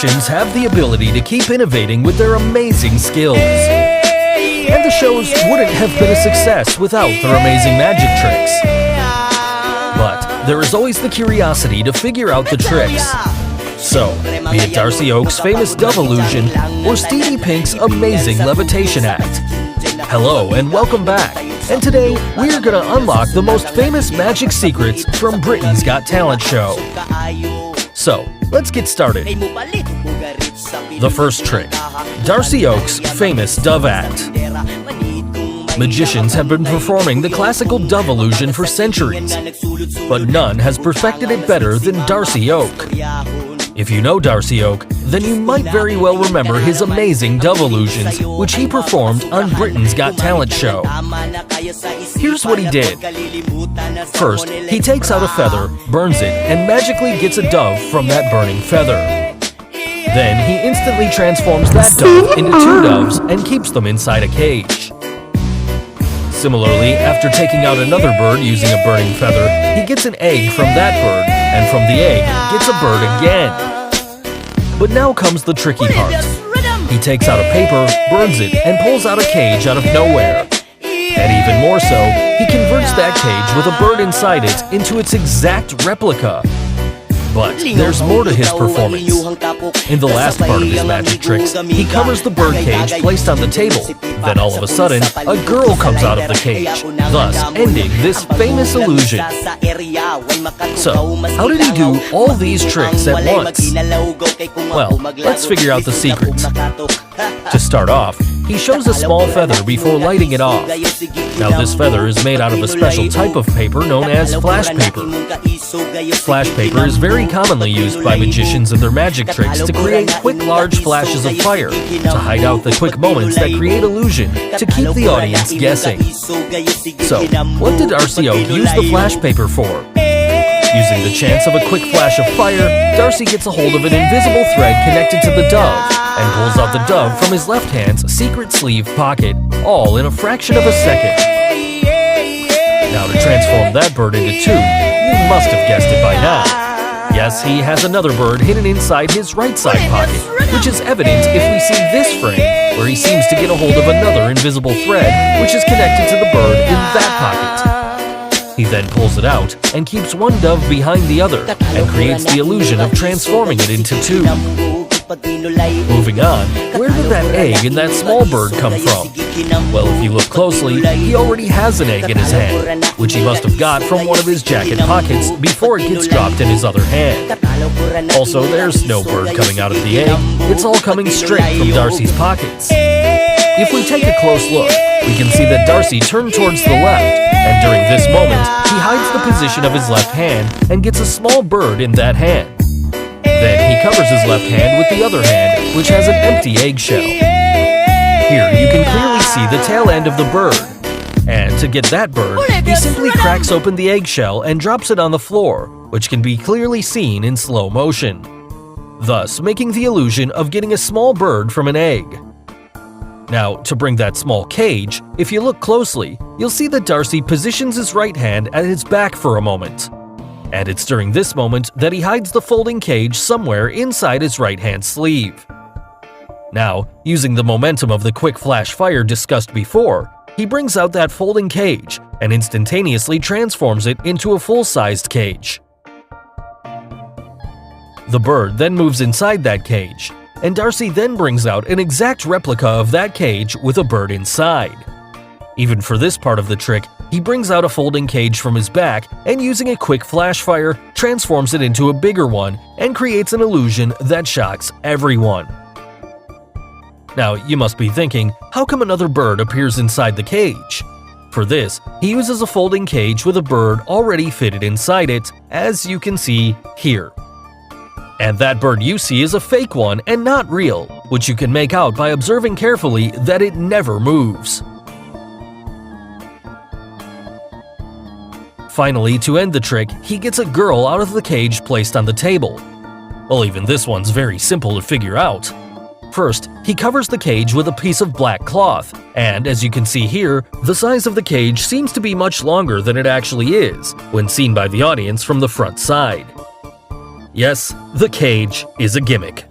magicians have the ability to keep innovating with their amazing skills. And the shows wouldn't have been a success without their amazing magic tricks. But there is always the curiosity to figure out the tricks. So, be it Darcy Oak's famous dove illusion or Stevie Pink's amazing levitation act. Hello and welcome back. And today, we are going to unlock the most famous magic secrets from Britain's Got Talent show. So, let's get started. The first trick, Darcy Oak's famous dove act. Magicians have been performing the classical dove illusion for centuries, but none has perfected it better than Darcy Oak. If you know Darcy Oak, then you might very well remember his amazing dove illusions, which he performed on Britain's Got Talent show. Here's what he did. First, he takes out a feather, burns it, and magically gets a dove from that burning feather. Then he instantly transforms that dove into two doves and keeps them inside a cage. Similarly, after taking out another bird using a burning feather, he gets an egg from that bird, and from the egg, gets a bird again. But now comes the tricky part. He takes out a paper, burns it, and pulls out a cage out of nowhere. And even more so, he converts that cage with a bird inside it into its exact replica. But there's more to his performance. In the last part of his magic tricks, he covers the bird cage placed on the table. Then all of a sudden, a girl comes out of the cage, thus ending this famous illusion. So, how did he do all these tricks at once? Well, let's figure out the secrets. To start off, he shows a small feather before lighting it off. Now this feather is made out of a special type of paper known as flash paper. Flash paper is very commonly used by magicians in their magic tricks to create quick large flashes of fire, to hide out the quick moments that create illusion, to keep the audience guessing. So, what did Darcy Oak use the flash paper for? Using the chance of a quick flash of fire, Darcy gets a hold of an invisible thread connected to the dove, and pulls out the dove from his left hand's secret sleeve pocket, all in a fraction of a second. Now to transform that bird into two, you must have guessed it by now. Yes, he has another bird hidden inside his right side pocket, which is evident if we see this frame, where he seems to get a hold of another invisible thread, which is connected to the bird in that pocket. He then pulls it out and keeps one dove behind the other, and creates the illusion of transforming it into two. Moving on, where did that egg in that small bird come from? Well, if you look closely, he already has an egg in his hand, which he must have got from one of his jacket pockets before it gets dropped in his other hand. Also, there's no bird coming out of the egg, it's all coming straight from Darcy's pockets. If we take a close look, we can see that Darcy turned towards the left, and during this moment, he hides the position of his left hand and gets a small bird in that hand. Then he covers his left hand with the other hand, which has an empty eggshell. Here you can clearly see the tail end of the bird. And to get that bird, he simply cracks open the eggshell and drops it on the floor, which can be clearly seen in slow motion, thus making the illusion of getting a small bird from an egg. Now, to bring that small cage, if you look closely, you'll see that Darcy positions his right hand at his back for a moment. And it's during this moment that he hides the folding cage somewhere inside his right hand sleeve. Now, using the momentum of the quick flash fire discussed before, he brings out that folding cage and instantaneously transforms it into a full-sized cage. The bird then moves inside that cage, and Darcy then brings out an exact replica of that cage with a bird inside. Even for this part of the trick, he brings out a folding cage from his back and using a quick flash fire, transforms it into a bigger one and creates an illusion that shocks everyone. Now, you must be thinking, how come another bird appears inside the cage? For this, he uses a folding cage with a bird already fitted inside it, as you can see here. And that bird you see is a fake one and not real, which you can make out by observing carefully that it never moves. Finally, to end the trick, he gets a girl out of the cage placed on the table. Well, even this one's very simple to figure out. First, he covers the cage with a piece of black cloth, and as you can see here, the size of the cage seems to be much longer than it actually is, when seen by the audience from the front side. Yes, the cage is a gimmick.